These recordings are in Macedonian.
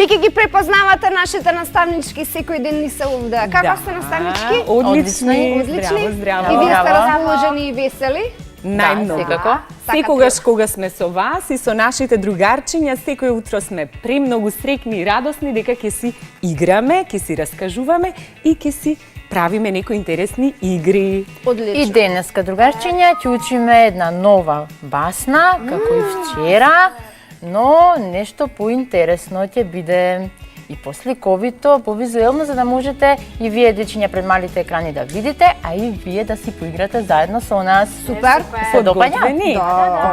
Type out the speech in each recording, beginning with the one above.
Веќе ги препознавате нашите наставнички, секој ден ни се овде. Како сте наставнички? Одлични, здраво. И вие сте расположени и весели? Најмногу. Секогаш кога сме со вас и со нашите другарчиња, секој утро сме премногу среќни и радосни дека ќе си играме, ќе си раскажуваме и ќе си правиме некои интересни игри. Одлично. И денеска, другарчиња, ќе учиме една нова басна, како и вчера, но нешто поинтересно ќе биде и посликовито, повизуелно, за да можете и вие, дечиња, пред малите екрани да видите, а и вие да си поиграте заедно со нас. Супер. Се допаѓа?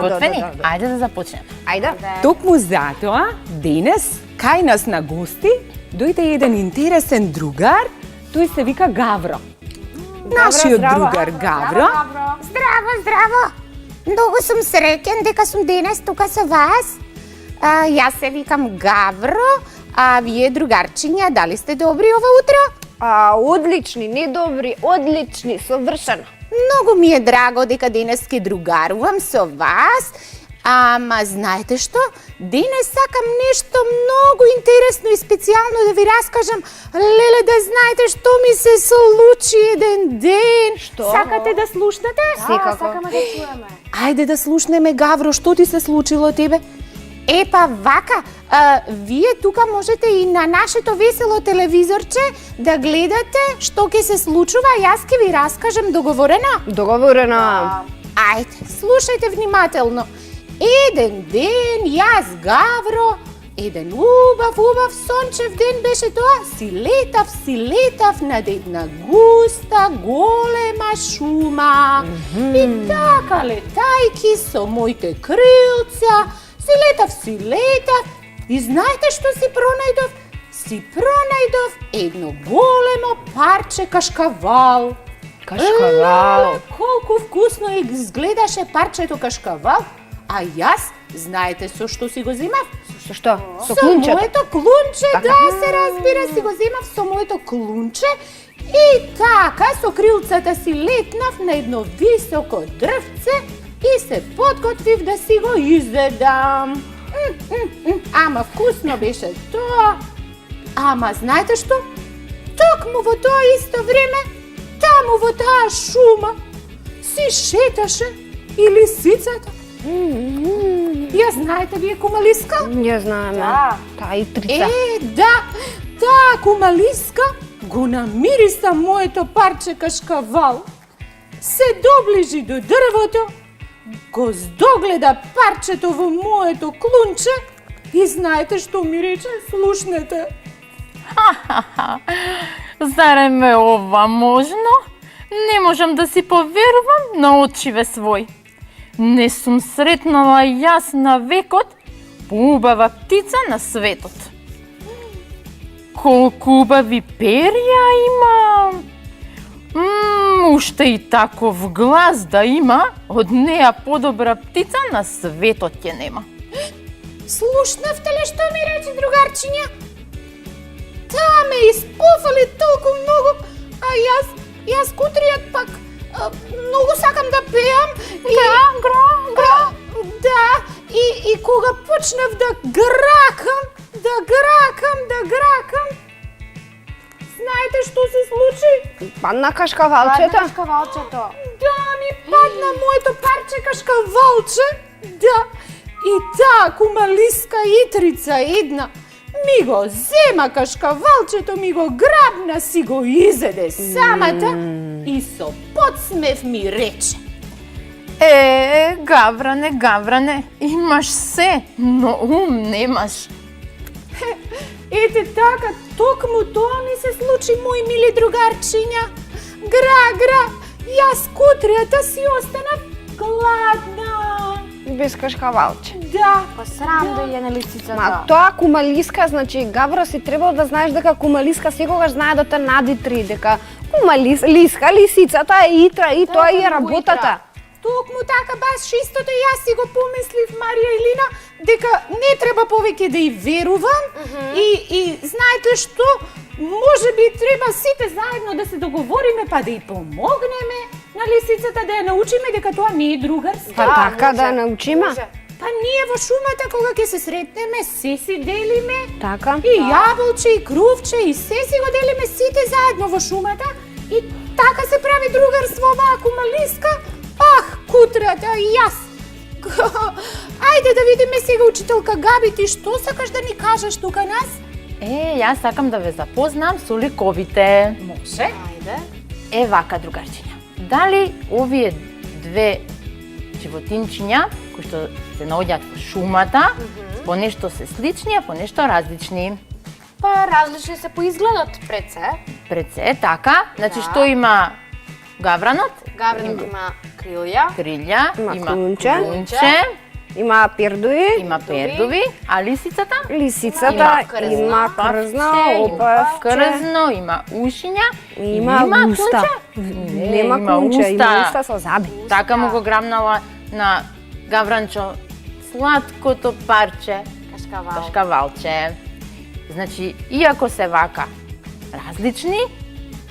Подготвени? Ајде да започнеме. Ајде. Токму затоа, денес, кај нас на гости, дојде еден интересен другар, тој се вика Гавро. Нашиот другар Гавро. Здраво! Многу сум среќен дека сум денес тука со вас. Јас се викам Гавро, а вие, другарчиња, дали сте добри ова утро? Одлични, не добри, одлични, совршено. Многу ми е драго дека денес ке другарувам со вас. Ама знаете што? Денес сакам нешто многу интересно и специјално да ви раскажам. Леле, да знаете што ми се случи еден ден. Што? Сакате да слушнете? Секако. Сакаме да чуеме. Ајде да слушнеме, Гавро, што ти се случило тебе? Епа, вака, вие тука можете и на нашето весело телевизорче да гледате што ќе се случува. Јас ќе ви раскажам, договорено? Договорено. Ајде, слушајте внимателно. Еден ден, јас, Гавро, еден убав сончев ден беше тоа, си летав над една густа, голема шума. И така летајки со моите крилца, си летав и знаете што си пронајдов? Си пронајдов едно големо парче кашкавал. Кашкавал. Колку вкусно изгледаше парчето кашкавал. А јас, знаете со што си го земав? Со што? Со моето клунче, да се разбира, си го земав со моето клунче. И така, со крилцата си летнав на едно високо дрвце и се подготвив да си го изедам. Ама вкусно беше тоа. Ама знаете што? Токму во тоа исто време, таму во таа шума, си шеташе и лисицата. Ја знаете вие кумалиска? Ја знаеме. Таа итрица. Да, таа кумалиска го намириса моето парче кашкавал. Се доближи до дрвото, го здогледа парчето во моето клунче и знаете што ми рече? Слушнете. Зарем е ова можно? Не можам да си поверувам на очиве свој. Не сум сретнала јас на векот поубава птица на светот. Колку убави перја има! Уште и таков глас да има, од неа подобра птица на светот ќе нема. Слушнавте ли што ми рече, другарчиња? Таа ме испуфали толку многу, а јас кутријат пак многу сакам да пеам. Да, и кога почнав да гракам, знаете што се случи? Падна кашкавалчето? Да, ми падна моето парче кашкавалче. Да, и таа кумалиска итрица една ми го зема кашкавалчето, ми го грабна, си го изеде самата и со подсмев ми рече: Гавране, имаш се, но ум немаш. Ете така, токму тоа ми се случи, мои мили другарчиња. Гра, јас кутријата си останав гладна. Без кашкавалче. Да. Срам да ја на лисицата. Ма тоа кумалиска, значи Гавро, си требал да знаеш дека кумалиска секогаш знае да те надитри, дека лисицата е итра и тоа е работата. Токму така, баш истото јас си го помислив, Марија Илина, дека не треба повеќе да и верувам и знаете што, може би треба сите заедно да се договориме па да и помогнеме на лисицата, да ја научиме дека тоа не е другарство. Па така да ја научиме? Па ние во шумата кога ќе се сретнеме, се си делиме. Така. И јаболче, и крувче, и се си го делиме сите заедно во шумата. И така се прави другарство оваа кумалиска. Ах, кутрата, и јас. Ајде да видиме сега, учителка Габи, ти што сакаш да ни кажеш тука нас? Јас сакам да ве запознам со ликовите. Може. Ајде. Вака, другарчиња. Дали овие две животинчиња, кои што се наоѓаат во шумата, по нешто се слични, а по нешто различни? Па различни се по изгледот пред се. Пред се, така. Значи, што има гавранот? Гавринот има крилја. Крилја, Има клунче. клунче, Има пердуи, има пердови, а лисицата? лисицата, крзно, има крзно, Има опавче, крзно, има ушиња, има уста. Нема има клунче, има уста. уста со заби. Така му го грабнала на Гавранчо сладкото парче, Кашкавал. кашкавалче. Значи, иако се вака различни,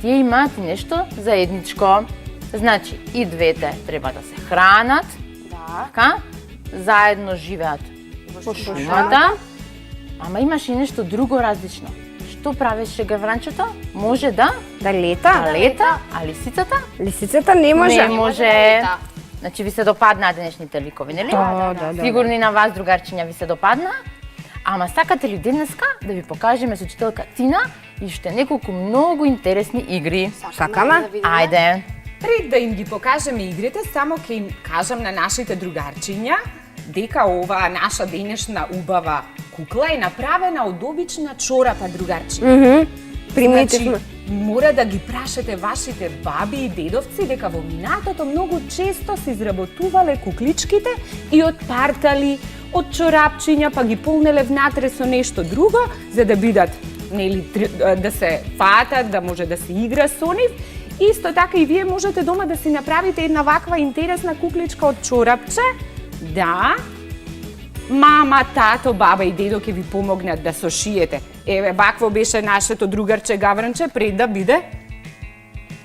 тие имаат и нешто заедничко. Значи, и двете треба да се хранат, Да. така, заедно живеат во шумата, ама имаш и нешто друго различно. Што правеше Гавранчето? Може да Да лета? лета, а лисицата? Лисицата не може. Не може. Значи ви се допаднаа денешните ликови, нели? Да. Сигурни на вас, другарчиња, ви се допадна. Ама сакате ли денеска да ви покажеме со учителка Тина и уште неколку многу интересни игри? Сакаме? Да видиме. Ајде. Пред да им ги покажеме игрите, само ќе им кажам на нашите другарчиња дека оваа наша денешна убава кукла е направена од обична чорапа, другарчиња. Приметивме. Мора да ги прашате вашите баби и дедовци дека во минатото многу често се изработувале кукличките и од партали, од чорапчиња, па ги полнеле внатре со нешто друго, за да бидат, нели, да се фатат, да може да се игра со нив. Исто така и вие можете дома да си направите една ваква интересна кукличка од чорапче. Да, мама, тато, баба и дедо ќе ви помогнат да сошиете. Еве, вакво беше нашето другарче Гавранче пред да биде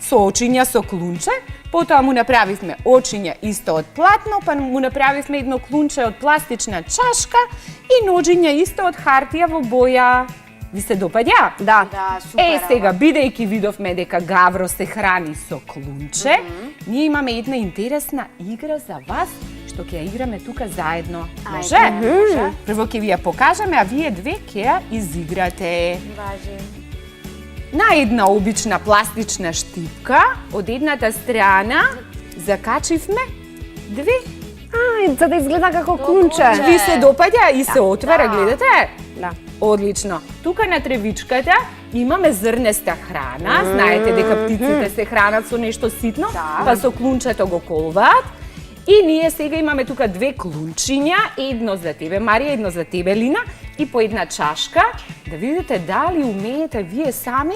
со очиња со клунче. Потоа му направивме очиња исто од платно, па му направивме едно клунче од пластична чашка и ножиња исто од хартија во боја. Ви се допаѓа? Да. Да, супер. Сега, бидејќи видовме дека Гавро се храни со клунче, ние имаме една интересна игра за вас, што ќе ја играме тука заедно. Може? Може. Прво ќе ви ја покажеме, а вие две ќе ја изиграте. Важи. На една обична пластична штипка, од едната страна закачивме две. За да изгледа како клунче. Ви се допаѓа и се отвара, гледате? Да. Одлично. Тука на тревичката имаме зрнеста храна. Знаете дека птиците се хранат со нешто ситно, па со клунчето го колваат. И ние сега имаме тука две клунчиња, едно за тебе, Марија, едно за тебе, Лина, и по една чашка. Да видите дали умеете вие сами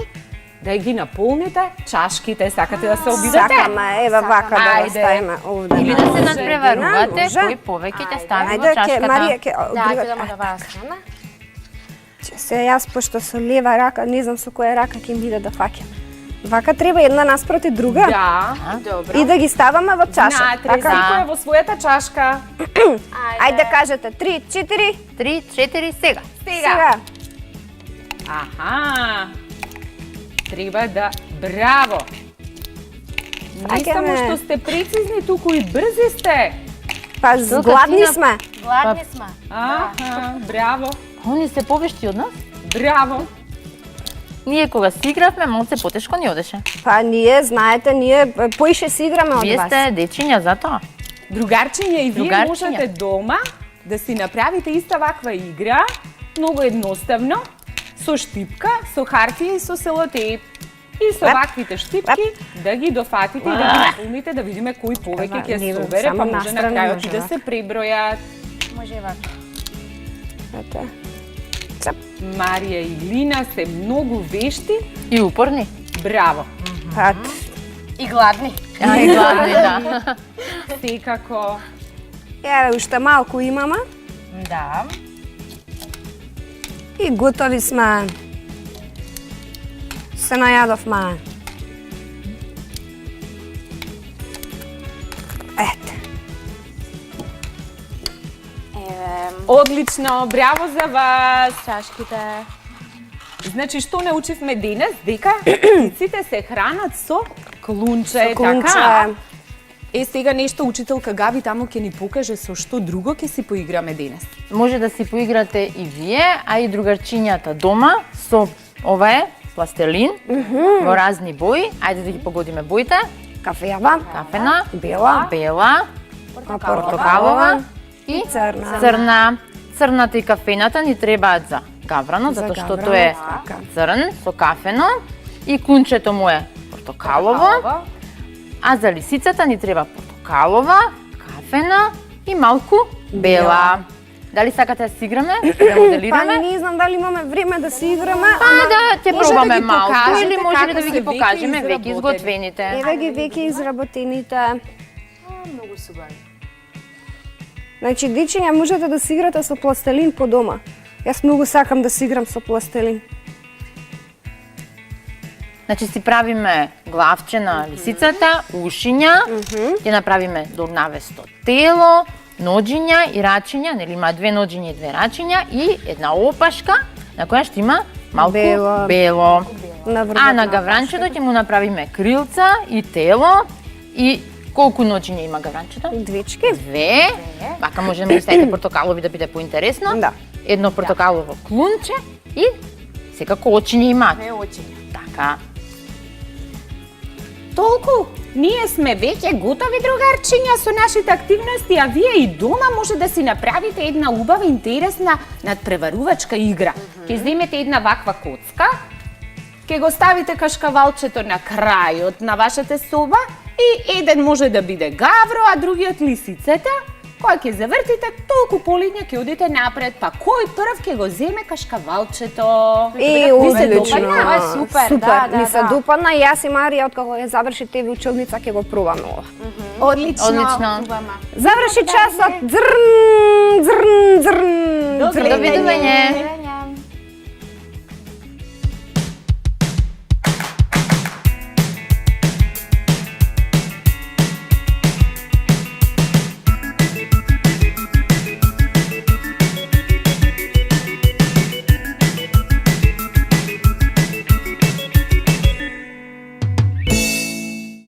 да ги наполните чашките. Сакате да се обидете? Сакаме, еве вака да Ајде. го ставиме овде. Или да се Може. надпреварувате, Може. кој повеќе ќе стави во Ајде, чашката. Марија, ќе Да, друга- ќе да оваа страна. Се јас пошто со лева рака, не знам со која рака ќе им биде да фаќам. Вака треба една наспроти друга Да. Добро. и да ги ставаме во чаша. Натре, Така? секој е во својата чашка. Ајде кажете 3, 4. 3, 4, сега. Сега. Аха. Треба да... Браво! Не Ајде, само ме. што сте прецизни, туку и брзи сте. Па гладни Катина- сме. Гладни сме. Аха, браво, Они се повешти од нас. браво. Ние кога си игравме, малце потешко ни одеше. Па ние, знаете, ние поише си играме од Вие вас. сте дечиња затоа. Другарчиња, и вие Другарчиња. можете дома да си направите иста ваква игра, многу едноставно, со штипка, со хартија и со селотейп. И со Леп. ваквите штипки да ги дофатите и да ги наполните, да видиме кој повеќе ќе не, собере, само па може на настрана крајот може и да вака. се пребројат. Може и вака. Ете. Цап. Марија и Лина се многу вешти. И упорни. Браво! Па, И гладни. А, и гладни, да. Секако. еве уште малку имаме Да. и готови сме. Се најадовме. Ете. Одлично, браво за вас. Чашките. Значи, што научивме денес? Дека птиците се хранат со клунче, така? Сега нешто учителка Габи таму ќе ни покаже со што друго ќе си поиграме денес. Може да си поиграте и вие, а и другарчињата дома со ова е пластелин во разни бои. Ајде да ги погодиме боите. Кафеава, Кафена, бела, бела, портокалова и црна. црна. Црната и кафената ни требаат за гаврано, затоа што гаврано, тоа е така. црн со кафено и кунчето му е портокалово, а за лисицата ни треба портокалова, кафена и малку бела. Дали сакате да си играме? Да Па моделираме? не знам дали имаме време да си играме, Да, ќе може пробаме да ги малку покажете или може како да ви се ги веќе покажеме веќе изработени. изготвените. еве ги веќе изработените. Многу субави. Значи, дечиња, можете да си играте со пластелин по дома. Јас многу сакам да си играм со пластелин. Значи си правиме главче на лисицата, ушиња, ќе направиме дурнавесто тело, ноџиња и рачиња, нели има две ноџиња и две рачиња и една опашка на која ще има малку бело. На А на гавранчето ќе му направиме крилца и тело и колку ноџиња има гавранчето? Двечки. Две. Вака може да му ставите портокалови да биде поинтересно. Да. Едно портокалово клунче и секако очиња имаат. Две очиња. Така. Толку, ние сме веќе готови, другарчиња, со нашите активности, а вие и дома може да си направите една убава, интересна надпреварувачка игра. Ќе земете една ваква коцка, ќе го ставите кашкавалчето на крајот на вашата соба и еден може да биде гавро, а другиот лисицата. Кога ќе завртите, толку полиња ќе одите напред, па кој прв ќе го земе кашкавалчето? Ви се одлично. допаѓа? Ова е супер, Супер, да, ми се да. допадна и јас и Марија откако ја заврши TV училница ќе го пробаме ова. Одлично. Одлично. Заврши часот. Зрн, зрн, зрн. Добре, Довидување.